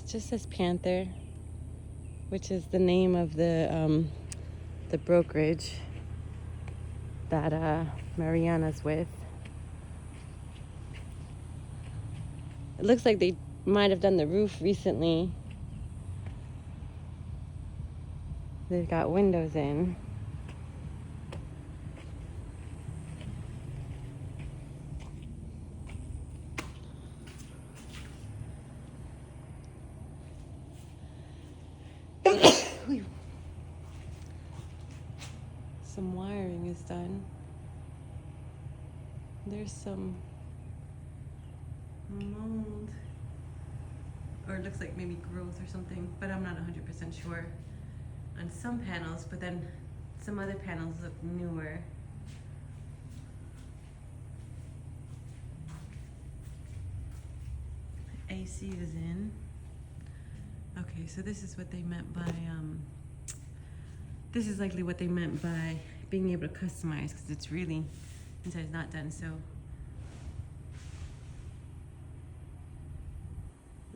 just says Panther, which is the name of the brokerage that Mariana's with. It looks like they might have done the roof recently. They've got windows in. Some wiring is done. There's some mold, or it looks like maybe growth or something, but I'm not 100% sure on some panels, but then some other panels look newer. AC is in. Okay, so this is what they meant by this is likely what they meant by being able to customize, because it's really, inside is not done. So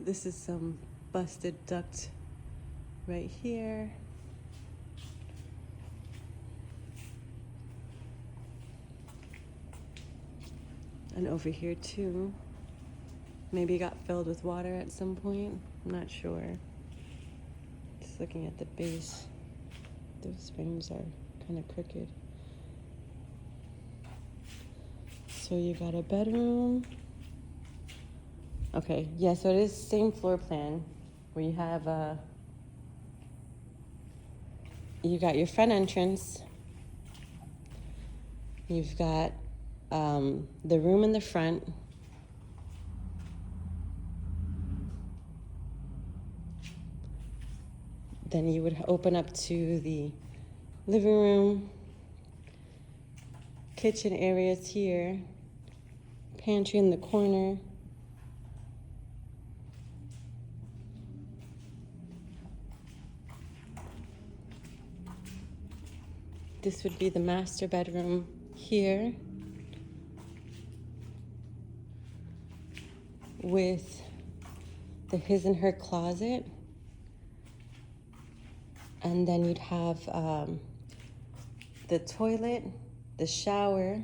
this is some busted duct right here. And over here too. Maybe it got filled with water at some point. I'm not sure. Just looking at the base. Those frames are kind of crooked. So you got a bedroom. Okay, yeah, so it is same floor plan where you have you got your front entrance. You've got the room in the front. Then you would open up to the living room, kitchen areas here, pantry in the corner. This would be the master bedroom here with the his and her closet. And then you'd have the toilet, the shower,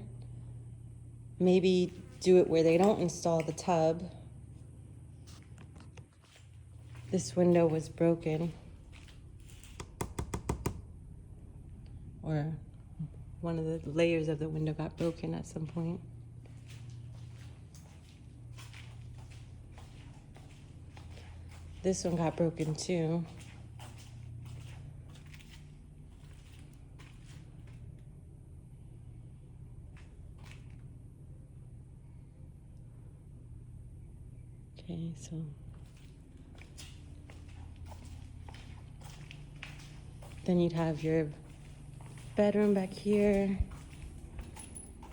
maybe do it where they don't install the tub. This window was broken, or one of the layers of the window got broken at some point. This one got broken too. Okay, so then you'd have your bedroom back here,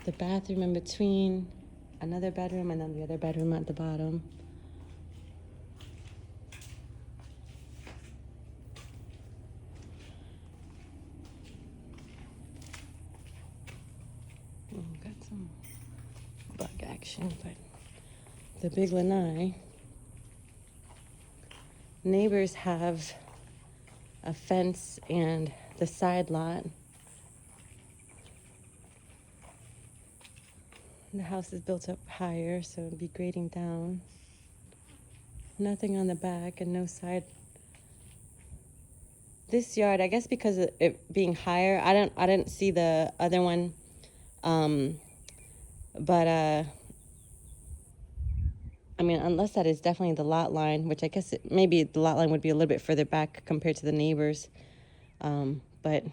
the bathroom in between, another bedroom, and then the other bedroom at the bottom. Oh, got some bug action, but the big lanai. Neighbors have a fence and the side lot. The house is built up higher, so it'll be grading down. Nothing on the back and no side. This yard, I guess because of it being higher, I didn't see the other one, but I mean, unless that is definitely the lot line, which I guess maybe the lot line would be a little bit further back compared to the neighbors. But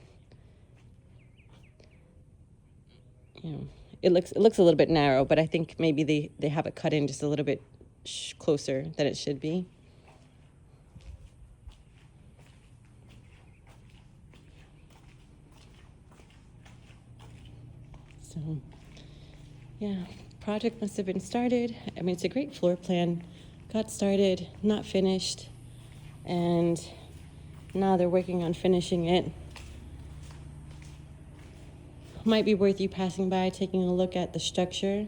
you know, it looks a little bit narrow, but I think maybe they have it cut in just a little bit closer than it should be. So, yeah. Project must have been started. I mean, it's a great floor plan. Got started, not finished, and now they're working on finishing it. Might be worth you passing by, taking a look at the structure.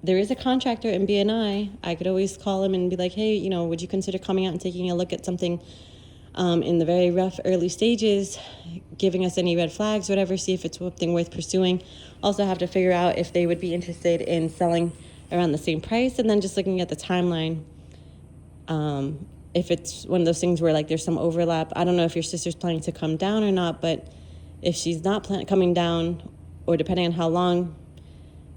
there is a contractor in BNI. I could always call him and be like, hey, you know, would you consider coming out and taking a look at something in the very rough early stages, giving us any red flags, whatever, see if it's something worth pursuing. Also have to figure out if they would be interested in selling around the same price, and then just looking at the timeline. If it's one of those things where like there's some overlap, I don't know if your sister's planning to come down or not, but if she's not coming down, or depending on how long,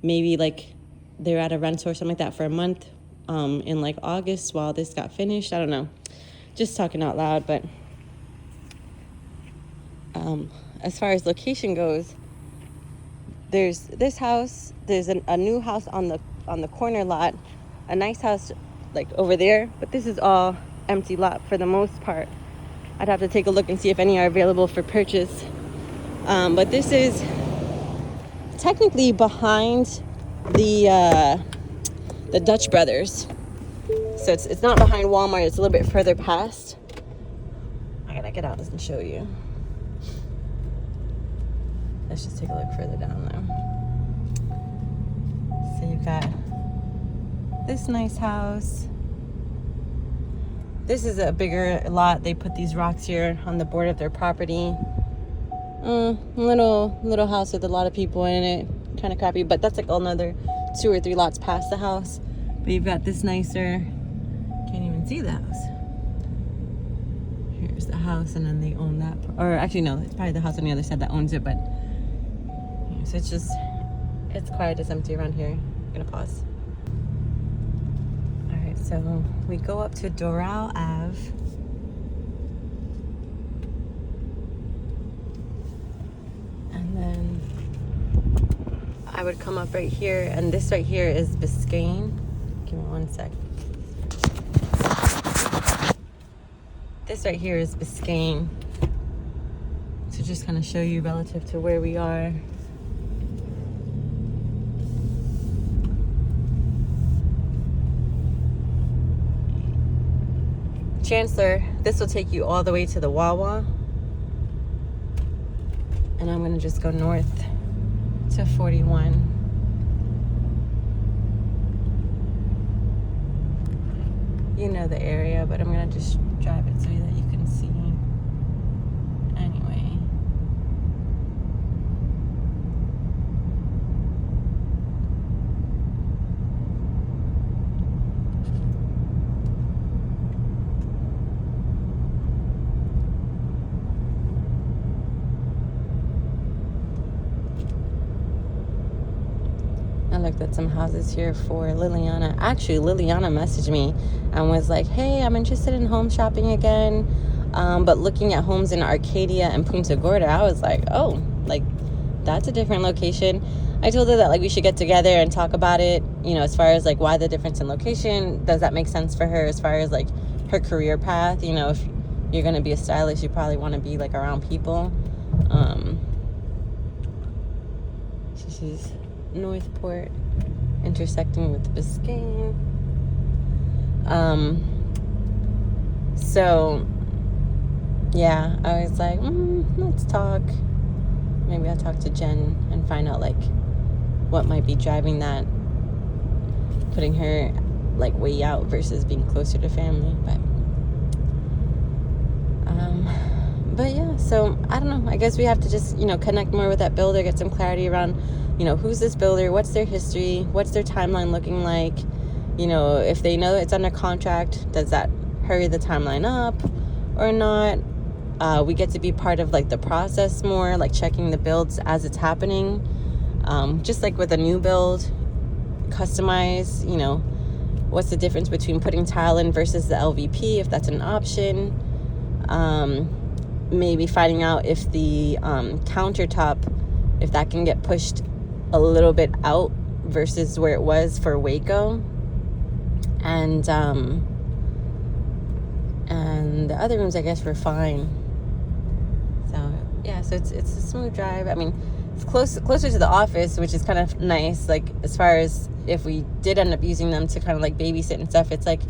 maybe like they're at a rental or something like that for a month in like August while this got finished. I don't know, just talking out loud. But as far as location goes, there's this house, there's a new house on the corner lot, a nice house like over there, but this is all empty lot for the most part. I'd have to take a look and see if any are available for purchase. But this is technically behind the Dutch Brothers, so it's not behind Walmart. It's a little bit further past. I gotta get out and show you. Let's just take a look further down there. So you've got this nice house. This is a bigger lot. They put these rocks here on the board of their property. Little house with a lot of people in it. Kind of crappy, but that's like another 2 or 3 lots past the house. But you've got this nicer, can't even see the house. Here's the house, and then they own that. Or actually, no, it's probably the house on the other side that owns it, but yeah, so it's quiet, it's empty around here. I'm gonna pause. All right, so we go up to Doral Ave. And then I would come up right here, and this right here is Biscayne. Give me one sec. This right here is Biscayne. To just kind of show you relative to where we are. Chancellor, this will take you all the way to the Wawa. And I'm gonna just go north to 41. You know the area, but I'm gonna just drive it so that you can see. Anyway. I looked at some houses here for Liliana. Actually, Liliana messaged me and was like, hey, I'm interested in home shopping again, but looking at homes in Arcadia and Punta Gorda. I was like, oh, like that's a different location. I told her that like we should get together and talk about it, you know, as far as like why the difference in location. Does that make sense for her as far as like her career path? You know, if you're going to be a stylist, you probably want to be like around people. This is Northport intersecting with Biscayne. So yeah, I was like, let's talk. Maybe I'll talk to Jen and find out like what might be driving that, putting her like way out versus being closer to family. But yeah, so I don't know, I guess we have to just, you know, connect more with that builder, get some clarity around, you know, who's this builder, what's their history, what's their timeline looking like, you know, if they know it's under contract, does that hurry the timeline up or not? We get to be part of like the process more, like checking the builds as it's happening, just like with a new build, customize, you know, what's the difference between putting tile in versus the LVP, if that's an option. Maybe finding out if the countertop, if that can get pushed a little bit out versus where it was for Waco. And the other rooms, I guess, were fine. So yeah, so it's a smooth drive. I mean, it's closer to the office, which is kind of nice. Like as far as if we did end up using them to kind of like babysit and stuff, it's like,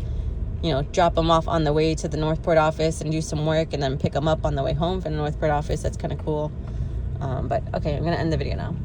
you know, drop them off on the way to the Northport office and do some work, and then pick them up on the way home from the Northport office. That's kind of cool. But okay, I'm gonna end the video now.